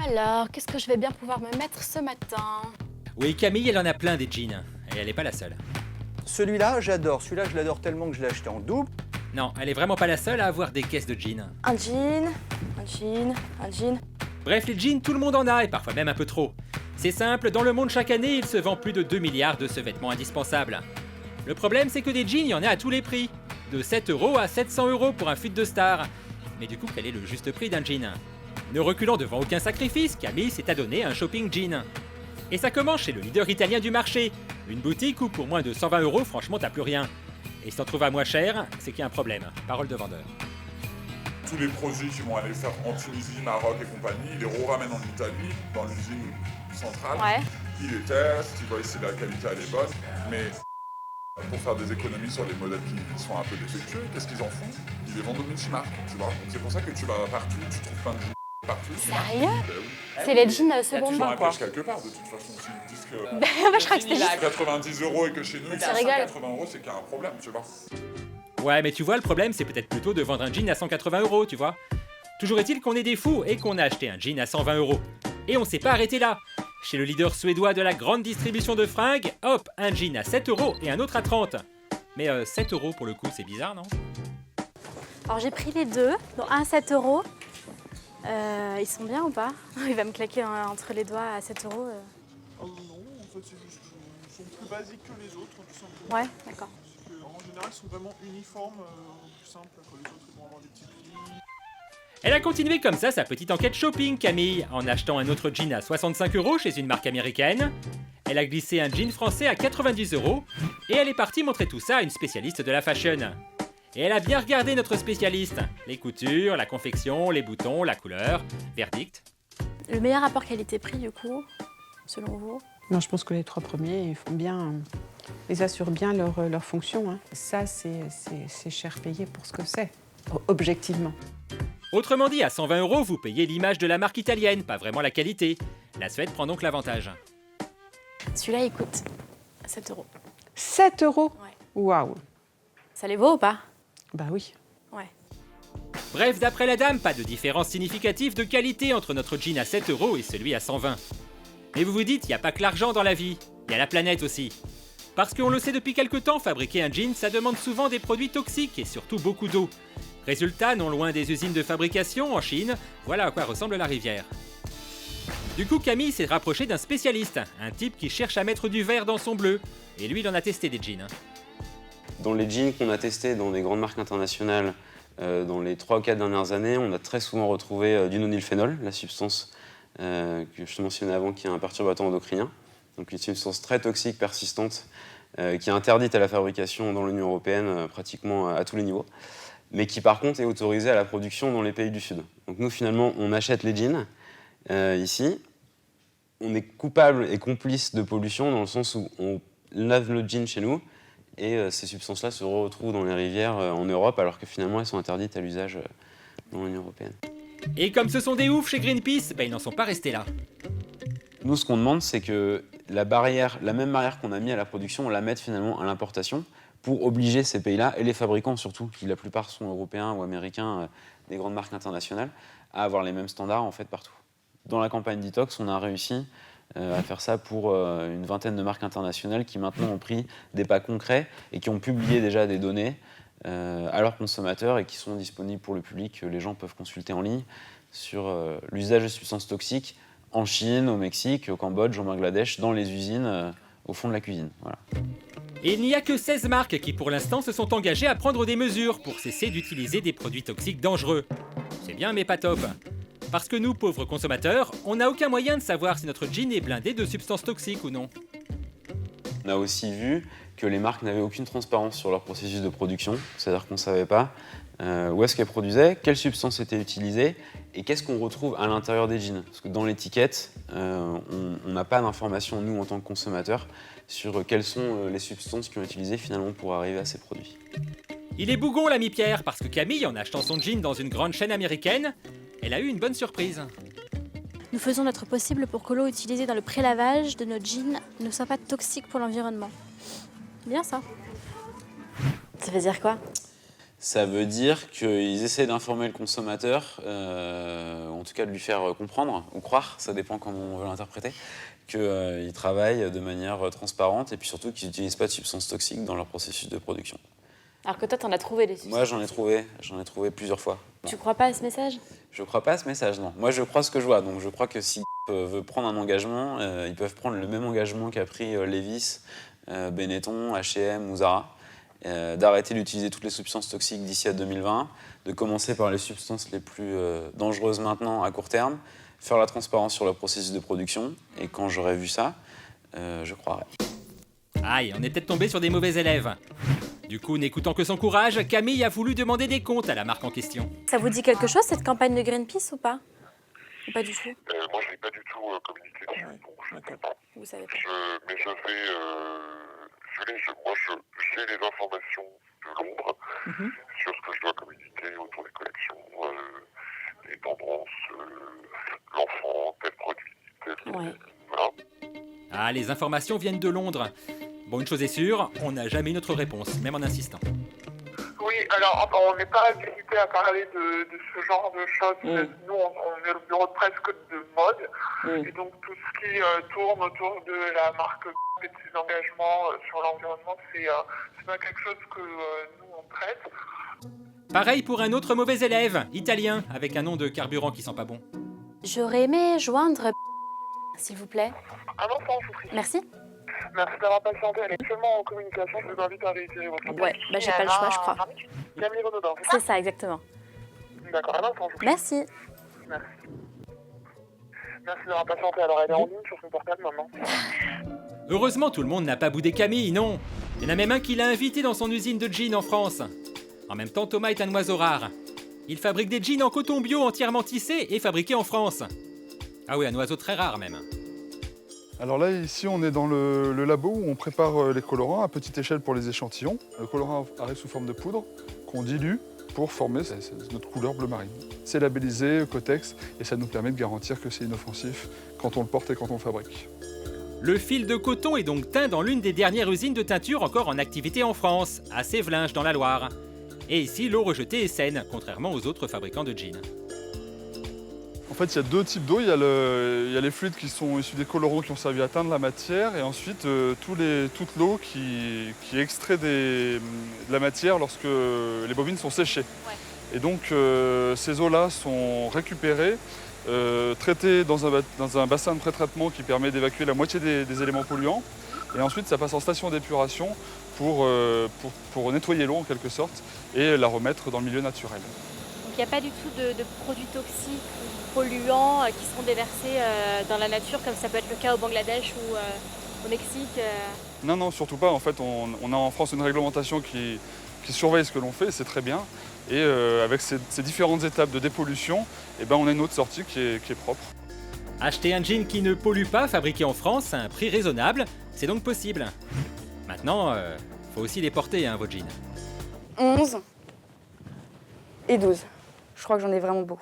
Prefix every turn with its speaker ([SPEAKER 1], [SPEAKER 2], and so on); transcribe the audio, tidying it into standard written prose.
[SPEAKER 1] Alors, qu'est-ce que je vais bien pouvoir me mettre ce matin?
[SPEAKER 2] Oui, Camille, elle en a plein des jeans. Et elle n'est pas la seule.
[SPEAKER 3] Celui-là, j'adore. Celui-là, je l'adore tellement que je l'ai acheté en double.
[SPEAKER 2] Non, elle est vraiment pas la seule à avoir des caisses de jeans.
[SPEAKER 1] Un jean, un jean, un jean.
[SPEAKER 2] Bref, les jeans, tout le monde en a, et parfois même un peu trop. C'est simple, dans le monde chaque année, il se vend plus de 2 milliards de ce vêtement indispensable. Le problème, c'est que des jeans, il y en a à tous les prix. De 7 € à 700 € pour un fut de star. Mais du coup, quel est le juste prix d'un jean? Ne reculant devant aucun sacrifice, Camille s'est adonné à un shopping jean. Et ça commence chez le leader italien du marché. Une boutique où pour moins de 120 €, franchement, t'as plus rien. Et si t'en trouves à moins cher, c'est qu'il y a un problème. Parole de vendeur.
[SPEAKER 4] Tous les produits qui vont aller faire en Tunisie, Maroc et compagnie, ils les ramènent en Italie, dans l'usine centrale.
[SPEAKER 1] Ouais.
[SPEAKER 4] Ils les testent, ils voient si la qualité elle est bonne. Mais pour faire des économies sur les modèles qui sont un peu défectueux, qu'est-ce qu'ils en font? Ils les vendent au multimarque, tu vois. Donc c'est pour ça que tu vas partout, tu trouves plein de jeans partout.
[SPEAKER 1] Sérieux?
[SPEAKER 4] Ben oui.
[SPEAKER 1] C'est les jeans seconde
[SPEAKER 4] Ils
[SPEAKER 1] main,
[SPEAKER 4] ont un
[SPEAKER 1] quoi.
[SPEAKER 4] piège quelque part, de toute façon. S'ils disent que
[SPEAKER 1] Moi, je crois que c'était juste...
[SPEAKER 4] 90 € et que chez nous, ils
[SPEAKER 1] Ça
[SPEAKER 4] sont
[SPEAKER 1] rigole.
[SPEAKER 4] 180 €, c'est qu'il y a un problème, tu vois.
[SPEAKER 2] Ouais, mais tu vois, le problème, c'est peut-être plutôt de vendre un jean à 180 €, tu vois. Toujours est-il qu'on est des fous et qu'on a acheté un jean à 120 €. Et on s'est pas arrêté là. Chez le leader suédois de la grande distribution de fringues, hop, un jean à 7 € et un autre à 30. Mais 7 € pour le coup, c'est bizarre, non?
[SPEAKER 1] Alors, j'ai pris les deux, dont un à 7 €. Ils sont bien ou pas? Il va me claquer entre les doigts à 7 €.
[SPEAKER 5] Oh non, en fait, c'est juste qu'ils sont plus basiques que les autres, tout simplement.
[SPEAKER 1] Ouais, d'accord.
[SPEAKER 5] Parce que, en général, ils sont vraiment uniformes, plus simples que les autres, ils vont avoir des petits plis.
[SPEAKER 2] Elle a continué comme ça sa petite enquête shopping, Camille, en achetant un autre jean à 65 € chez une marque américaine. Elle a glissé un jean français à 90 € et elle est partie montrer tout ça à une spécialiste de la fashion. Et elle a bien regardé notre spécialiste. Les coutures, la confection, les boutons, la couleur. Verdict.
[SPEAKER 1] Le meilleur rapport qualité-prix, du coup, selon vous?
[SPEAKER 6] Non, je pense que les trois premiers, ils font bien, ils assurent bien leur fonction. Hein. Ça, c'est cher payé pour ce que c'est, objectivement.
[SPEAKER 2] Autrement dit, à 120 €, vous payez l'image de la marque italienne, pas vraiment la qualité. La Suède prend donc l'avantage.
[SPEAKER 1] Celui-là, il coûte 7 €.
[SPEAKER 6] 7 €?
[SPEAKER 1] Ouais.
[SPEAKER 6] Waouh!
[SPEAKER 1] Ça les vaut ou pas?
[SPEAKER 6] Bah oui.
[SPEAKER 1] Ouais.
[SPEAKER 2] Bref, d'après la dame, pas de différence significative de qualité entre notre jean à 7 € et celui à 120. Mais vous vous dites, il n'y a pas que l'argent dans la vie, il y a la planète aussi. Parce qu'on le sait depuis quelque temps, fabriquer un jean, ça demande souvent des produits toxiques et surtout beaucoup d'eau. Résultat, non loin des usines de fabrication, en Chine, voilà à quoi ressemble la rivière. Du coup, Camille s'est rapprochée d'un spécialiste, un type qui cherche à mettre du vert dans son bleu. Et lui, il en a testé des jeans.
[SPEAKER 7] Dans les jeans qu'on a testés dans des grandes marques internationales dans les 3 ou 4 dernières années, on a très souvent retrouvé du nonylphénol, la substance que je te mentionnais avant, qui est un perturbateur endocrinien. Donc une substance très toxique, persistante, qui est interdite à la fabrication dans l'Union européenne pratiquement à tous les niveaux, mais qui par contre est autorisée à la production dans les pays du Sud. Donc nous finalement, on achète les jeans ici, on est coupable et complice de pollution dans le sens où on lave le jean chez nous, et ces substances-là se retrouvent dans les rivières en Europe, alors que finalement elles sont interdites à l'usage dans l'Union européenne.
[SPEAKER 2] Et comme ce sont des oufs chez Greenpeace, ils n'en sont pas restés là.
[SPEAKER 7] Nous, ce qu'on demande, c'est que la même barrière qu'on a mis à la production, on la mette finalement à l'importation pour obliger ces pays-là, et les fabricants surtout, qui la plupart sont européens ou américains, des grandes marques internationales, à avoir les mêmes standards en fait partout. Dans la campagne Detox, on a réussi à faire ça pour une vingtaine de marques internationales qui maintenant ont pris des pas concrets et qui ont publié déjà des données à leurs consommateurs et qui sont disponibles pour le public, que les gens peuvent consulter en ligne sur l'usage de substances toxiques en Chine, au Mexique, au Cambodge, au Bangladesh, dans les usines, au fond de la cuisine. Voilà.
[SPEAKER 2] Et il n'y a que 16 marques qui pour l'instant se sont engagées à prendre des mesures pour cesser d'utiliser des produits toxiques dangereux. C'est bien mais pas top. Parce que nous, pauvres consommateurs, on n'a aucun moyen de savoir si notre jean est blindé de substances toxiques ou non.
[SPEAKER 7] On a aussi vu que les marques n'avaient aucune transparence sur leur processus de production, c'est-à-dire qu'on ne savait pas où est-ce qu'elles produisaient, quelles substances étaient utilisées et qu'est-ce qu'on retrouve à l'intérieur des jeans. Parce que dans l'étiquette, on n'a pas d'informations, nous, en tant que consommateurs, sur quelles sont les substances qui ont utilisées finalement pour arriver à ces produits.
[SPEAKER 2] Il est bougon l'ami Pierre, parce que Camille, en achetant son jean dans une grande chaîne américaine, elle a eu une bonne surprise.
[SPEAKER 1] Nous faisons notre possible pour que l'eau utilisée dans le prélavage de nos jeans ne soit pas toxique pour l'environnement. Bien ça. Ça veut dire quoi?
[SPEAKER 7] Ça veut dire qu'ils essaient d'informer le consommateur, en tout cas de lui faire comprendre ou croire, ça dépend comment on veut l'interpréter, qu'ils travaillent de manière transparente et puis surtout qu'ils n'utilisent pas de substances toxiques dans leur processus de production.
[SPEAKER 1] Alors que toi, t'en as trouvé des substances.
[SPEAKER 7] Moi, j'en ai trouvé plusieurs fois.
[SPEAKER 1] Tu crois pas à ce message?
[SPEAKER 7] Je crois pas à ce message, non. Moi, je crois ce que je vois. Donc, je crois que si veut prendre un engagement, ils peuvent prendre le même engagement qu'a pris Levi's, Benetton, H&M ou Zara, d'arrêter d'utiliser toutes les substances toxiques d'ici à 2020, de commencer par les substances les plus dangereuses maintenant à court terme, faire la transparence sur le processus de production. Et quand j'aurai vu ça, je croirai.
[SPEAKER 2] Aïe, on est peut-être tombé sur des mauvais élèves. Du coup, n'écoutant que son courage, Camille a voulu demander des comptes à la marque en question.
[SPEAKER 1] Ça vous dit quelque chose, cette campagne de Greenpeace, ou pas? Ou pas du tout?
[SPEAKER 8] Moi, je n'ai pas du tout communiqué dessus, donc je ne sais pas.
[SPEAKER 1] Vous savez pas.
[SPEAKER 8] Mais je vais... je sais les informations de Londres sur ce que je dois communiquer autour des collections, les tendances, l'enfant, tel produit, tel...
[SPEAKER 1] Ouais.
[SPEAKER 8] Voilà.
[SPEAKER 2] Ah, les informations viennent de Londres. Bon, une chose est sûre, on n'a jamais eu notre réponse, même en insistant.
[SPEAKER 5] Oui, alors on n'est pas habilité à parler de ce genre de choses. Nous, on est le bureau de presse que de mode. Et donc tout ce qui tourne autour de la marque et de ses engagements sur l'environnement, c'est pas quelque chose que nous, on traite.
[SPEAKER 2] Pareil pour un autre mauvais élève, italien, avec un nom de carburant qui sent pas bon.
[SPEAKER 1] J'aurais aimé joindre... S'il vous plaît.
[SPEAKER 5] Un enfant, je vous prie.
[SPEAKER 1] Merci.
[SPEAKER 5] Merci d'avoir patienté. Elle est actuellement en communication. Je vous invite à réitérer votre appel.
[SPEAKER 1] Ouais, bah j'ai pas le choix, je crois.
[SPEAKER 5] Camille Renaudin.
[SPEAKER 1] C'est ça, exactement.
[SPEAKER 5] D'accord, un instant, je vous prie.
[SPEAKER 1] Merci.
[SPEAKER 5] Merci. Merci d'avoir patienté. Alors, elle est en ligne sur son portable maintenant.
[SPEAKER 2] Heureusement, tout le monde n'a pas boudé Camille, non. Il y en a même un qui l'a invité dans son usine de jeans en France. En même temps, Thomas est un oiseau rare. Il fabrique des jeans en coton bio entièrement tissés et fabriqués en France. Ah oui, un oiseau très rare même.
[SPEAKER 9] Alors là, ici, on est dans le labo où on prépare les colorants à petite échelle pour les échantillons. Le colorant arrive sous forme de poudre qu'on dilue pour former notre couleur bleu marine. C'est labellisé Cotex et ça nous permet de garantir que c'est inoffensif quand on le porte et quand on le fabrique.
[SPEAKER 2] Le fil de coton est donc teint dans l'une des dernières usines de teinture encore en activité en France, à Sévelinges dans la Loire. Et ici, l'eau rejetée est saine, contrairement aux autres fabricants de jeans.
[SPEAKER 9] En fait, il y a deux types d'eau. Il y a les fluides qui sont issus des colorants qui ont servi à teindre la matière et ensuite toute l'eau qui est extraite de la matière lorsque les bobines sont séchées.
[SPEAKER 1] Ouais.
[SPEAKER 9] Et donc, ces eaux-là sont récupérées, traitées dans un bassin de pré-traitement qui permet d'évacuer la moitié des éléments polluants. Et ensuite, ça passe en station d'épuration pour nettoyer l'eau en quelque sorte et la remettre dans le milieu naturel.
[SPEAKER 1] Donc il n'y a pas du tout de produits toxiques ou polluants qui seront déversés dans la nature, comme ça peut être le cas au Bangladesh ou au Mexique.
[SPEAKER 9] Non, non, surtout pas. En fait, on a en France une réglementation qui surveille ce que l'on fait, c'est très bien. Et avec ces différentes étapes de dépollution, eh ben, on a une eau de sortie qui est propre.
[SPEAKER 2] Acheter un jean qui ne pollue pas, fabriqué en France, à un prix raisonnable, c'est donc possible. Maintenant, faut aussi les porter, vos jeans.
[SPEAKER 10] 11 et 12. Je crois que j'en ai vraiment beaucoup.